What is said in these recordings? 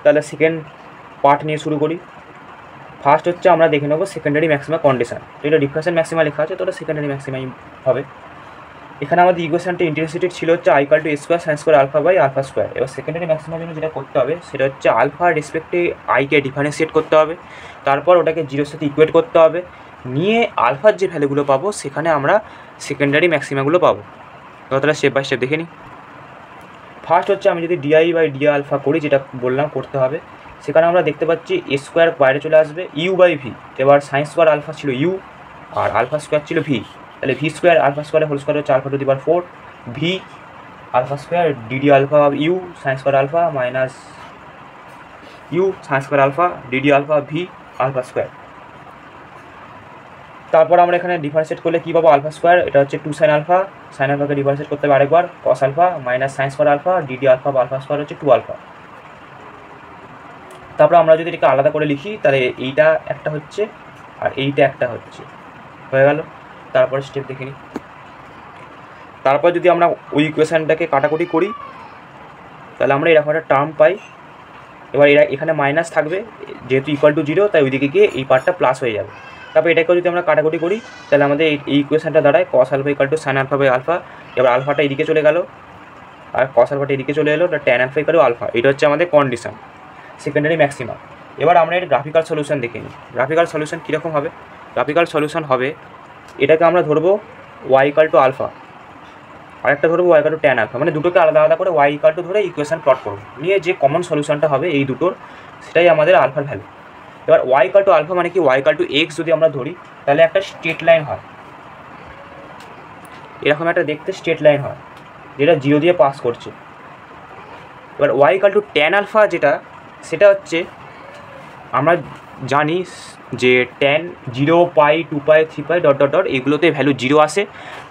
তাহলে second part নিয়ে শুরু করি। ফার্স্ট হচ্ছে আমরা দেখে নেবো সেকেন্ডারি ম্যাক্সিমা কন্ডিশন। তো এটা ডিফারেন্সিয়াল ম্যাক্সিমা লেখা আছে, তো ওটা সেকেন্ডারি ম্যাক্সিমাই হবে। এখানে আমাদের ইকুয়েশনটা ইন্টারসিটি ছিল হচ্ছে I equal to A square sine square alpha by alpha square. এবার সেকেন্ডারি ম্যাক্সিমার জন্য যেটা করতে হবে সেটা হচ্ছে আলফা রেসপেক্টে আইকে ডিফারেন্সিয়েট করতে হবে, তারপর ওটাকে জিরোর সাথে ইকুয়েট করতে হবে, নিয়ে আলফার যে ভ্যালুগুলো পাবো সেখানে আমরা সেকেন্ডারি ম্যাক্সিমাগুলো পাবো। তাহলে স্টেপ বাই স্টেপ দেখে নিই। ফার্স্ট হচ্ছে আমি যদি ডিআই বাই ডি আলফা করি, যেটা বললাম করতে হবে, সেখানে আমরা দেখতে পাচ্ছি এ স্কোয়ার বাইরে চলে আসবে, ইউ বাই ভি। এবার সাইন স্কোয়ার আলফা ছিল ইউ আর আলফা স্কোয়ার ছিল ভি, তাহলে ভি স্কোয়ার আলফা স্কোয়ারের হোল স্কোয়ার হচ্ছে alpha to the power 4 V alpha square DD alpha U sine square alpha minus U sine square alpha DD alpha V alpha square. তারপর আমরা এখানে differentiate করলে কী পাবো, alpha square এটা হচ্ছে 2 sign আলফাকে differentiate করতে হবে আরেকবার, cos alpha minus sine square alpha DD alpha বা আলফা স্কোয়ার হচ্ছে 2 আলফা। তারপর আমরা যদি এটাকে আলাদা করে লিখি তাহলে এইটা একটা হচ্ছে আর এইটা একটা হচ্ছে, হয়ে গেল। তারপরে স্টেপ দেখে নিই। তারপর যদি আমরা ওই ইকুয়েশানটাকে কাটাকুটি করি তাহলে আমরা এরকম একটা টার্ম পাই। এবার এখানে মাইনাস থাকবে, যেহেতু ইকুয়াল টু 0 তাই ওইদিকে গিয়ে এই পার্টটা প্লাস হয়ে যাবে। তারপর এটাকেও যদি আমরা কাটাকুটি করি তাহলে আমাদের এই ইকুয়েশানটা দাঁড়ায় cos alpha equal to sine alpha by alpha. এবার আলফাটা এদিকে চলে গেল আর কস আলফাটা এদিকে চলে এলো, tan alpha equal to alpha. এটা হচ্ছে আমাদের কন্ডিশন সেকেন্ডারি ম্যাক্সিমা। এবার আমরা এর গ্রাফিক্যাল সলিউশন দেখে নিই। গ্রাফিক্যাল সলিউশন কীরকম হবে, গ্রাফিক্যাল সলিউশন হবে এটাকে আমরা ধরবো ওয়াই ইকুয়াল টু আলফা, আরেকটা ধরবো Y equal to tan alpha, মানে দুটোকে আলাদা আলাদা করে ওয়াই ইকুয়াল টু ধরে ইকুয়েশন প্লট করবো, নিয়ে যে কমন সলিউশনটা হবে এই দুটোর সেটাই আমাদের আলফার ভ্যালু। এবার ওয়াই ইকুয়াল টু আলফা মানে কি, ওয়াই ইকুয়াল টু এক্স যদি আমরা ধরি তাহলে একটা স্ট্রেট লাইন হয়, এরকম একটা দেখতে স্ট্রেট লাইন হয় যেটা 0 দিয়ে পাস করছে। এবার y equal to tan alpha যেটা, সেটা হচ্ছে আমরা জানি যে tan 0 pi 2 pi 3 pi dot dot dot এগুলোতে ভ্যালু 0 আসে,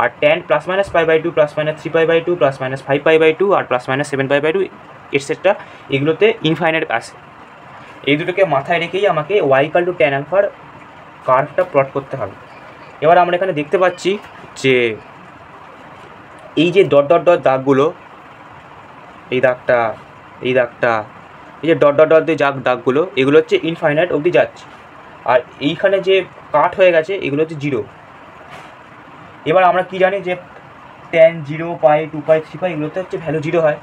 আর tan plus minus pi by 2 plus minus 3 pi by 2 plus minus 5 pi by 2 আর plus minus 7 pi by 2 etcetera এগুলোতে ইনফাইনাইট আসে। এই দুটোকে মাথায় রেখেই আমাকে ওয়াই ইকুয়াল টু ট্যান আলফার কার্ভটা প্লট করতে হবে। এবার আমরা এখানে দেখতে পাচ্ছি যে এই যে ডট ডট ডট দাগগুলো, এই দাগটা এই দাগটা, এই যে ডট ডট ডট দিয়ে দাগগুলো এগুলো হচ্ছে ইনফাইনাইট অবধি যাচ্ছে, আর এইখানে যে কাট হয়ে গেছে এগুলো হচ্ছে 0। এবার আমরা কি জানি যে ট্যান 0 পাই 2 পাই 3 পাই এগুলোতে হচ্ছে ভ্যালু 0 হয়,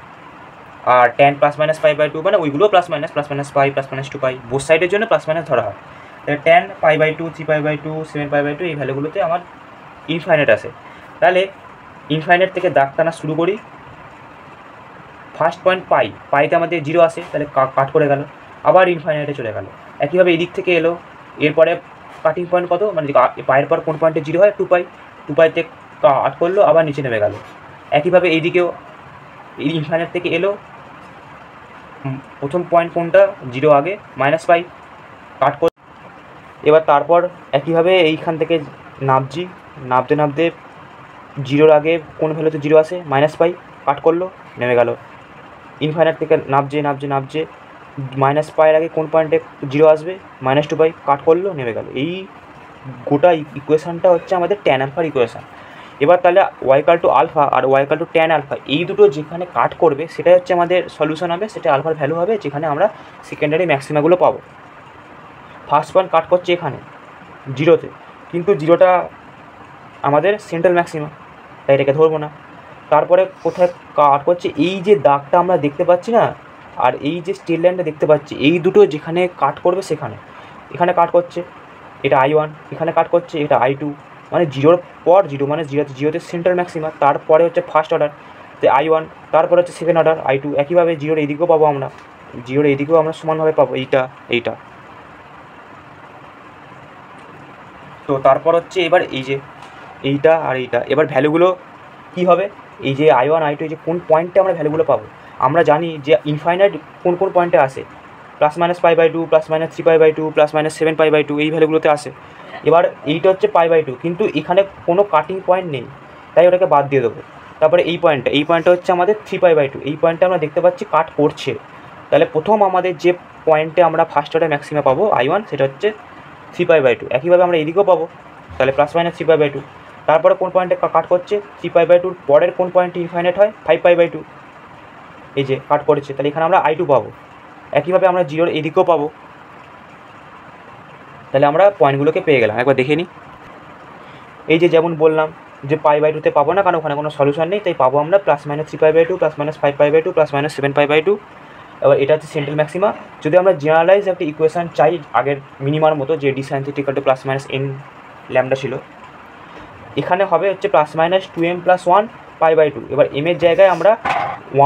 আর tan plus minus pi by 2 মানে ওইগুলো plus minus pi plus minus 2 pi both সাইডের জন্য প্লাস মাইনাস ধরা হয়। তাহলে tan pi by 2 3 pi by 2 7 pi by 2 এই ভ্যালুগুলোতে আমার ইনফাইনাইট আসে। তাহলে ইনফাইনাইট থেকে দাগ টানা শুরু করি। ফার্স্ট পয়েন্ট পাইতে আমাদের 0 আসে, তাহলে কাট করে গেল, আবার ইনফাইনাইটে চলে গেল। একইভাবে এদিক থেকে এলো, এরপরে কাটিং পয়েন্ট কত, মানে পায়ের পর কোন পয়েন্টে 0 হয় 2 পাই, 2 পাইতে কাট করলো আবার নিচে নেমে গেল। একইভাবে এইদিকেও এই ইনফাইনাইট থেকে এলো, প্রথম পয়েন্ট কোনটা 0 আগে মাইনাস পাই কাট করে, এবার তারপর একইভাবে এইখান থেকে নামছি, নামতে 0-র আগে কোন ভ্যালুতে 0 আসে মাইনাস পাই কাট করলো নেমে গেল। ইনফাইনাইট থেকে নামছে মাইনাস পাইয়ের আগে কোন পয়েন্টে 0 আসবে মাইনাস 2 পাই কাট করলো নেমে গেল। এই গোটা ইকুয়েশানটা হচ্ছে আমাদের ট্যান আলফার ইকুয়েশান। এবার তাহলে ওয়াই ইকুয়াল টু আলফা আর Y equal to tan alpha এই দুটো যেখানে কাট করবে সেটাই হচ্ছে আমাদের সলিউশন হবে, সেটা আলফার ভ্যালু হবে, যেখানে আমরা সেকেন্ডারি ম্যাক্সিমাগুলো পাবো। ফার্স্ট পয়েন্ট কাট করছে এখানে 0-তে, কিন্তু 0টা আমাদের সেন্ট্রাল ম্যাক্সিমা তাই এটাকে ধরবো না। তারপরে কোথায় কাট করছে, এই যে দাগটা আমরা দেখতে পাচ্ছি না আর এই যে স্ট্রেট লাইনটা দেখতে পাচ্ছি, এই দুটো যেখানে কাট করবে সেখানে, এখানে কাট করছে এটা I1, এখানে কাট করছে এটা I2, মানে 0-র পর 0 মানে 0তে সেন্ট্রাল ম্যাক্সিমা, তারপরে হচ্ছে ফার্স্ট অর্ডার তো I1, তারপরে হচ্ছে সেকেন্ড অর্ডার I2। একইভাবে 0-র এইদিকেও পাবো আমরা, 0-র এইদিকেও আমরা সমানভাবে পাবো এইটা। তো তারপর হচ্ছে এবার এই যে এইটা আর এইটা, এবার ভ্যালুগুলো কী হবে, এই যে I1 I2 এই যে কোন পয়েন্টে আমরা ভ্যালুগুলো পাবো, আমরা জানি যে ইনফাইনাইট কোন কোন পয়েন্টে আসে, plus minus pi by 2 plus minus 3 pi by 2 plus minus 7 pi by 2 এই ভ্যালুগুলোতে আসে। এবার এইটা হচ্ছে পাই বাই 2, কিন্তু এখানে কোনো কাটিং পয়েন্ট নেই তাই ওটাকে বাদ দিয়ে দেবো। তারপরে এই পয়েন্টটা হচ্ছে আমাদের 3 পাই বাই 2, এই পয়েন্টটা আমরা দেখতে পাচ্ছি কাট করছে, তাহলে প্রথম আমাদের যে পয়েন্টে আমরা ফার্স্ট অর্ডার ম্যাক্সিমা পাবো I1 সেটা হচ্ছে 3 পাই বাই 2। একইভাবে আমরা এইদিকেও পাবো, তাহলে প্লাস মাইনাস 3 পাই বাই 2। তারপরে কোন পয়েন্টে কাট করছে 3 পাই বাই 2, পরের কোন পয়েন্টে ইনফাইনাইট হয় 5 পাই বাই 2, এই যে কাট করেছে, তাহলে এখানে আমরা I2 পাবো। একইভাবে আমরা জিরোর এদিকেও পাবো। তাহলে আমরা পয়েন্টগুলোকে পেয়ে গেলাম। একবার দেখে নিই। এই যে যেমন বললাম যে π/2 পাবো না, কারণ ওখানে কোনো সলিউশন নেই, তাই পাবো আমরা +-3π/2, +-5π/2, +-7π/2। এবার এটা হচ্ছে সেন্ট্রাল ম্যাক্সিমা। যদি আমরা জেনারেলাইজ একটা ইকুয়েশন চাই আগের মিনিমার মতো, যে d sin θ = +-n ল্যামডা ছিল, এখানে হবে হচ্ছে +-2m + 1 π/2। এবার m এর জায়গায় আমরা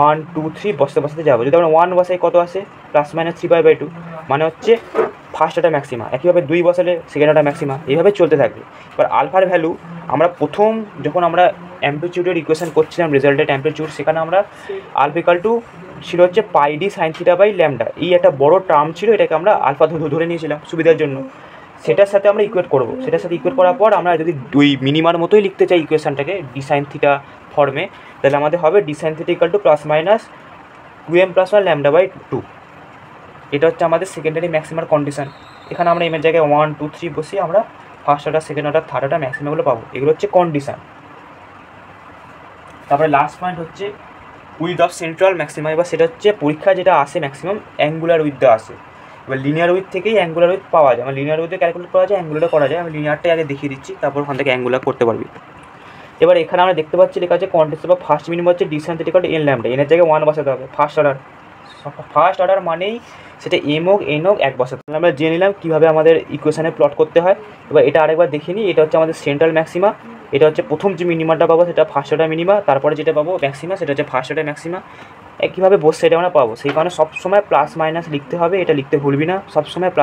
1 2 3 বসাতে যাবো। যদি আমরা 1 বসাই কত আসে, +-3π/2, মানে হচ্ছে ফার্স্ট অর্ডার ম্যাক্সিমা। একইভাবে 2 বসালে সেকেন্ড অর্ডার ম্যাক্সিমা, এইভাবে চলতে থাকবে। এবার আলফার ভ্যালু আমরা প্রথম যখন আমরা অ্যাম্পলিটিউডের ইকুয়েশন করছিলাম, রেজাল্টেড অ্যাম্পলিটিউড, সেখানে আমরা আলফা ছিল হচ্ছে πd sin θ/λ। এই একটা বড় টার্ম ছিল, এটাকে আমরা আলফা ধরে নিয়েছিলাম সুবিধার জন্য। সেটার সাথে আমরা ইকুয়েট করব। সেটার সাথে ইকুয়েট করার পর আমরা যদি দুই মিনিমার মতোই লিখতে চাই ইকুয়েশনটাকে d sin θ ফর্মে, তাহলে আমাদের হবে d sin θ = +-2m + 1 λ/2। এটা হচ্ছে আমাদের সেকেন্ডারি ম্যাক্সিমার কন্ডিশন। এখানে আমরা এম এর জায়গায় 1 2 3 বসিয়ে আমরা first order, second order, third order ম্যাক্সিমামগুলো পাবো। এগুলো হচ্ছে কন্ডিশন। তারপরে লাস্ট পয়েন্ট হচ্ছে উইথ অফ সেন্ট্রাল ম্যাক্সিমা। এবার সেটা হচ্ছে পরীক্ষা যেটা আসে ম্যাক্সিমাম অ্যাঙ্গুলার উইথ আসে। এবার লিনিয়ার উইথ থেকেই অ্যাঙ্গুলার উইথ পাওয়া যায়। আমার লিনিয়ার উইথে ক্যালকুলেট করা যায়, অ্যাঙ্গুলারও করা যায়। আমি লিনিয়ারটাই আগে দেখিয়ে দিচ্ছি, তারপর ওখান থেকে অ্যাঙ্গুলার করতে পারবি। এবার এখানে আমরা দেখতে পাচ্ছি লেখা আছে কন্ডিশন বা ফার্স্ট মিনিমাম হচ্ছে d sin θ = n λ। এনের জায়গায় 1 বসাতে হবে। ফার্স্ট অর্ডার মানেই সেটা m হোক n হোক 1 বসাতে হবে। আমরা জেনে নিলাম কীভাবে আমাদের ইকুয়েশানে প্লট করতে হয়। এবার এটা আরেকবার দেখিয়ে নিই। এটা হচ্ছে আমাদের সেন্ট্রাল ম্যাক্সিমা। এটা হচ্ছে প্রথম যে মিনিমাটা পাবো সেটা ফার্স্ট অর্ডার মিনিমা, তারপরে যেটা পাবো ম্যাক্সিমা সেটা হচ্ছে ফার্স্ট অর্ডার ম্যাক্সিমা। কীভাবে বসে এটা আমরা পাবো, সেই কারণে সবসময় +- লিখতে হবে। এটা লিখতে ভুলবি না, সবসময় +-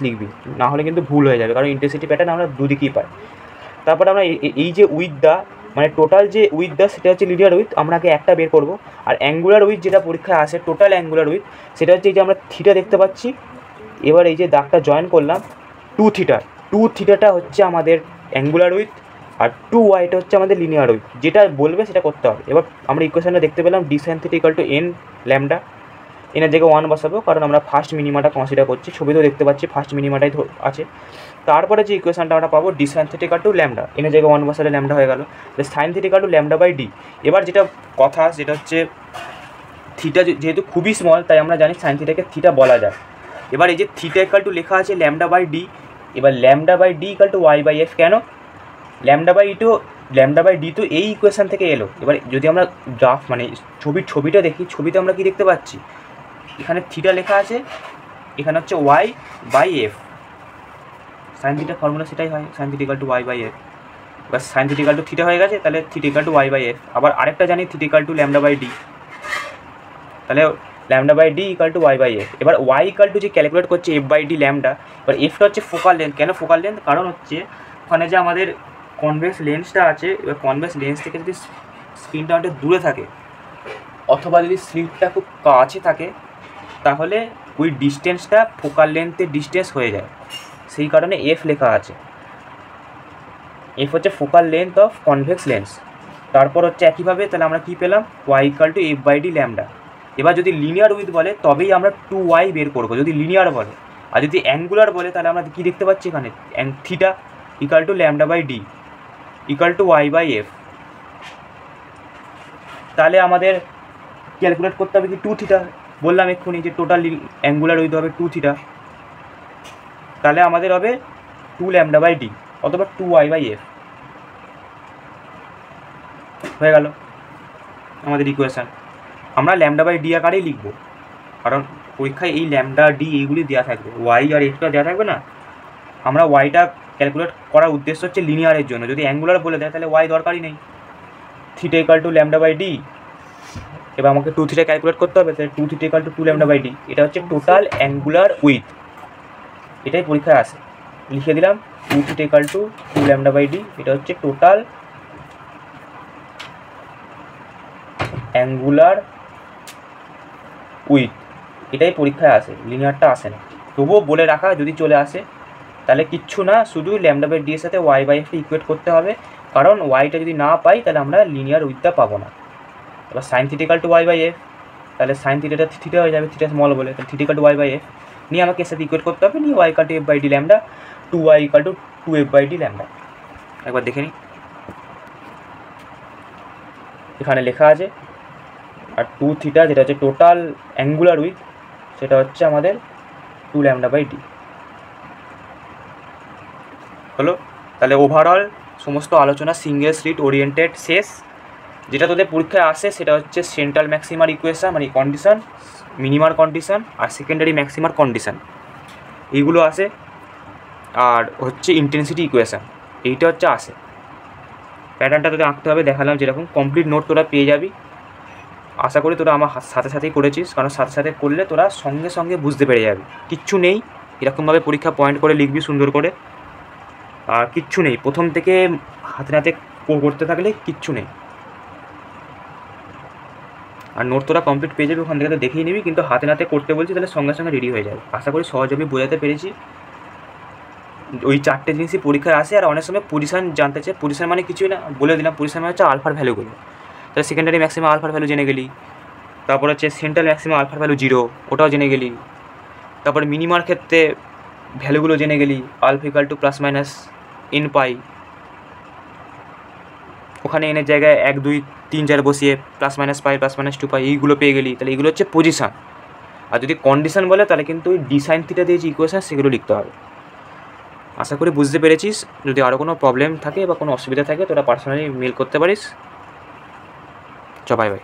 লিখবি, না হলে কিন্তু ভুল হয়ে যাবে, কারণ ইন্টেন্সিটি প্যাটার্ন আমরা দুদিকেই পাই। তারপরে আমরা এই যে উইথ দা, মানে টোটাল যে উইথ দা, সেটা হচ্ছে লিনিয়ার উইথ, আমরা আগে একটা বের করবো। আর অ্যাঙ্গুলার উইথ যেটা পরীক্ষায় আসে, টোটাল অ্যাঙ্গুলার উইথ, সেটা হচ্ছে এই যে আমরা থিটা দেখতে পাচ্ছি। এবার এই যে দাগটা জয়েন করলাম 2 থিটাটা হচ্ছে আমাদের অ্যাঙ্গুলার উইথ, আর 2y হচ্ছে আমাদের লিনিয়ার উইথ। যেটা বলবে সেটা করতে হবে। এবার আমরা ইকুয়েশনটা দেখতে পেলাম d sin θ = n λ। এনের জায়গায় 1 বসাবো, কারণ আমরা ফার্স্ট মিনিমাটা কনসিডার করছি। ছবিতেও দেখতে পাচ্ছি ফার্স্ট মিনিমাটাই আছে। তারপরে যে ইকুয়েশনটা আমরা পাবো d sin θ = λ, এনের জায়গায় 1 বসালে λ হয়ে গেল। sin θ = λ/d। এবার যেটা কথা, যেটা হচ্ছে থিটা যেহেতু খুবই স্মল, তাই আমরা জানি sin θকে থিটা বলা যায়। এবার এই যে θ = লেখা আছে λ/d। এবার λ/d = y/f। কেন λ/d তো এই ইকুয়েশন থেকে এলো। এবার যদি আমরা গ্রাফ মানে ছবিটা দেখি, ছবিতে আমরা কি দেখতে পাচ্ছি, এখানে থিটা লেখা আছে, এখানে হচ্ছে y/f। sin θ ফর্মুলা সেটাই হয়, sin θ = y/f। এবার sin θ = থিটা হয়ে গেছে, তাহলে θ = y/f। আবার আরেকটা জানি θ = λ/d, তাহলে λ/d = y/f। এবার y যে ক্যালকুলেট করছে f/d λ। এবার এফটা হচ্ছে ফোকাল লেন্থ। কেন ফোকাল লেন্থ? কারণ হচ্ছে ওখানে যে আমাদের কনভেক্স লেন্সটা আছে, এবার কনভেক্স লেন্স থেকে যদি স্ক্রিনটা অনেকটা দূরে থাকে, অথবা যদি স্লিটটা খুব কাছে থাকে, তাহলে ওই ডিস্টেন্সটা ফোকাল লেন্থের ডিস্টেন্স হয়ে যায়। সেই কারণে এফ লেখা আছে। এফ হচ্ছে focal length of convex lens. তারপর হচ্ছে একইভাবে তাহলে আমরা কী পেলাম, y = f/d λ। এবার যদি লিনিয়ার উইথ বলে তবেই আমরা 2y বের করবো, যদি লিনিয়ার বলে। আর যদি অ্যাঙ্গুলার বলে, তাহলে আমরা কী দেখতে পাচ্ছি এখানে, θ = λ/d = y/f। তাহলে আমাদের ক্যালকুলেট করতে হবে কি 2 থিটা। বললাম এক্ষুনি যে টোটাল অ্যাঙ্গুলার উইথ হবে 2 থিটা, তাহলে আমাদের হবে 2 λ/d অথবা 2y/f হয়ে গেল আমাদের ইকুয়েশান। আমরা λ/d আকারেই লিখব, কারণ পরীক্ষায় এই λ/d এইগুলি দেওয়া থাকবে, y আর fটা দেওয়া থাকবে না। আমরা ওয়াইটা ক্যালকুলেট করার উদ্দেশ্য হচ্ছে লিনিয়ারের জন্য। যদি অ্যাঙ্গুলার বলে দেয় তাহলে ওয়াই দরকারই নেই। θ = λ/d। এবার আমাকে 2 থিটা ক্যালকুলেট করতে হবে, তাহলে 2 θ = 2 λ/d। এটা হচ্ছে টোটাল অ্যাঙ্গুলার উইথ, এটাই পরীক্ষায় আসে। লিখে দিলাম 2 θ = 2 λ/d। এটা হচ্ছে টোটাল অ্যাঙ্গুলার উইথ, এটাই পরীক্ষায় আসে, লিনিয়ারটা আসে না। তবুও বলে রাখা, যদি চলে আসে তাহলে কিচ্ছু না, শুধু λ/d এর সাথে y/f ইকুয়েট করতে হবে, কারণ ওয়াইটা যদি না পাই তাহলে আমরা লিনিয়ার উইথটা পাবো না। এবার sin θ = y/f, তাহলে sin থিটাটা থিটা হয়ে যাবে, থিটা স্মল বলে, তাহলে θ = y/f নিয়ে আমাকে এর সাথে ইকুয়েট করতে হবে, নিয়ে y = f/d λ, 2y = 2f/d λ। একবার দেখে নিই, এখানে লেখা আছে। আর 2 থিটা যেটা হচ্ছে টোটাল অ্যাঙ্গুলার উইথ, সেটা হচ্ছে আমাদের 2 λ/d হলো। তাহলে ওভারঅল সমস্ত আলোচনা সিঙ্গেল স্লিট ওরিয়েন্টেড শেষ। যেটা তোদের পরীক্ষায় আসে সেটা হচ্ছে সেন্ট্রাল ম্যাক্সিমার ইকুয়েশন মানে কন্ডিশন, মিনিমার কন্ডিশন আর সেকেন্ডারি ম্যাক্সিমার কন্ডিশন, এইগুলো আসে। আর হচ্ছে ইন্টেন্সিটি ইকুয়েশন, এইটা হচ্ছে আসে। প্যাটার্নটা তোদের আঁকতে হবে, দেখালাম যেরকম। কমপ্লিট নোট তোরা পেয়ে যাবি, আশা করি তোরা আমার সাথে সাথেই করেছিস, কারণ সাথে সাথে করলে তোরা সঙ্গে সঙ্গে বুঝতে পেরে যাবি। কিচ্ছু নেই, এরকমভাবে পরীক্ষা পয়েন্ট করে লিখবি সুন্দর করে, আর কিচ্ছু নেই। প্রথম থেকে হাতে নাতে করতে থাকলে কিচ্ছু নেই। আর নোট তোরা কমপ্লিট পেয়ে যাবি, ওখান থেকে তো দেখেই নিবি, কিন্তু হাতে নাতে করতে বলছি, তাহলে সঙ্গে সঙ্গে রেডি হয়ে যাবে। আশা করি সহজে আমি বোঝাতে পেরেছি। ওই 4টে জিনিসই পরীক্ষায় আসে। আর অনেক সময় পজিশন জানতে চাই, পজিশন মানে কিছুই না, বলে দিলাম পজিশন মানে হচ্ছে আলফার ভ্যালুগুলো। তাহলে সেকেন্ডারি ম্যাক্সিমাম আলফার ভ্যালু জেনে গেলি, তারপর হচ্ছে সেন্ট্রাল ম্যাক্সিমাম আলফার ভ্যালু 0, ওটাও জেনে গেলি। তারপরে মিনিমার ক্ষেত্রে ভ্যালুগুলো জেনে গেলি, alpha equal to plus minus n pi, ওখানে এনের জায়গায় 1 2 3 4 বসিয়ে plus minus pi, plus minus 2 pi, এইগুলো পেয়ে গেলি। তাহলে এইগুলো হচ্ছে পজিশন। আর যদি কন্ডিশন বলে তাহলে কিন্তু ওই ডি সাইন থিটা দিয়ে যে ইকুয়েশন সেগুলো লিখতে হবে। আশা করি বুঝতে পেরেছিস। যদি আরও কোনো প্রবলেম থাকে বা কোনো অসুবিধা থাকে তোরা পার্সোনালি মেল করতে পারিস। Bye bye.